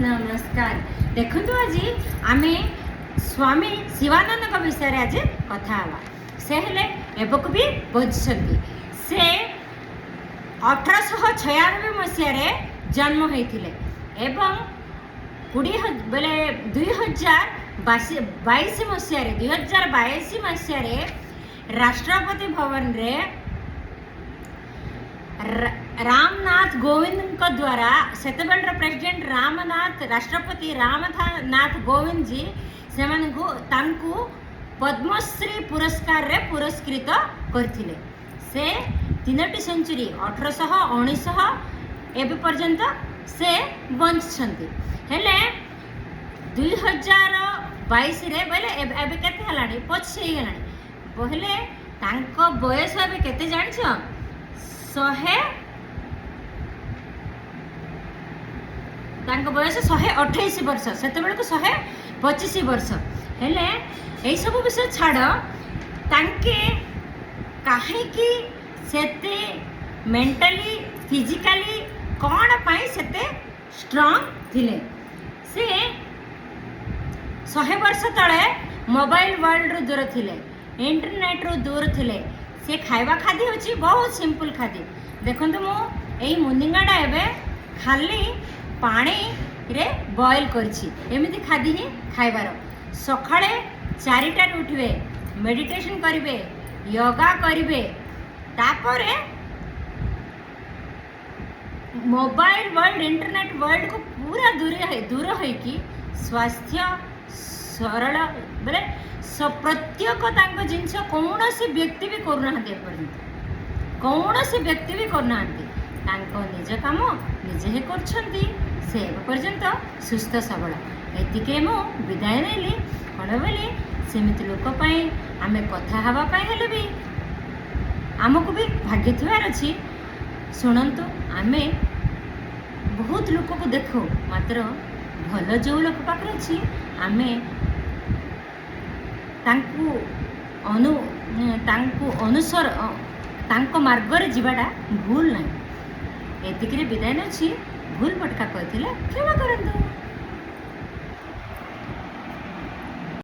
नमस्कार। देखु आज आम स्वामी शिवानंद विषय आज कथा हवा। से हेले एवं भी बोझुंट से 1896 मसीह जन्म होते एवं 2022 मसीह राष्ट्रपति भवन रे रामनाथ कोविंद द्वारा सेतेबेलर प्रेसिडेंट राष्ट्रपति रामनाथ कोविंद जी से पद्मश्री पुरस्कार रे पुरस्कृत करथिले। से 3टी सेंचुरी 1800 1900 एबे पर्यंत से बंचछंती हेले 2022 रे बोले एबे केते हलानी 25 हे गलानी पहले तांको बयस एबे केते जानिछो 100 तांको बयस 128 वर्ष सेते बेलको 125 वर्ष हेले एई सब विषय छाड़ तांके काहे कि सेते मेंटली फिजिकली कोन पाई सेते स्ट्रांग थिले। से 100 वर्ष तले मोबाइल वर्ल्ड रो दूर थिले, इंटरनेट रो दूर थिले। से खाइबा खादी होची बहुत सिंपल खादी। देखंतु मो एई मुनिंगाडा एबे खाली पानी रे बॉयल करछि एमिति खादी ही खाइबार। सखाळे 4टा उठिबे, मेडिटेशन करिवे, योगा करिवे, तापरे मोबाइल वर्ल्ड इंटरनेट वर्ल्ड को पूरा दूर है कि स्वास्थ्य सरल बोले प्रत्येक तांको जिनस कौन से व्यक्ति भी करना कौन से व्यक्ति भी करना निज काम निजे ही करछंती से पर्यंत सुस्थ सबल एतिके मु विदाय नेली। कौन बोली सेमिति लोक आम कथा हाँवाई हेले भी आमको भी भाग्य थवार अच्छी। शुणु आम बहुत लोक को देखो मात्र भल जो लोक पाखे अच्छी आम अनुसर मार्ग जीवाटा भूल ना। एतिक विदाय अच्छी भूल भटका कहते क्षमा करंतु।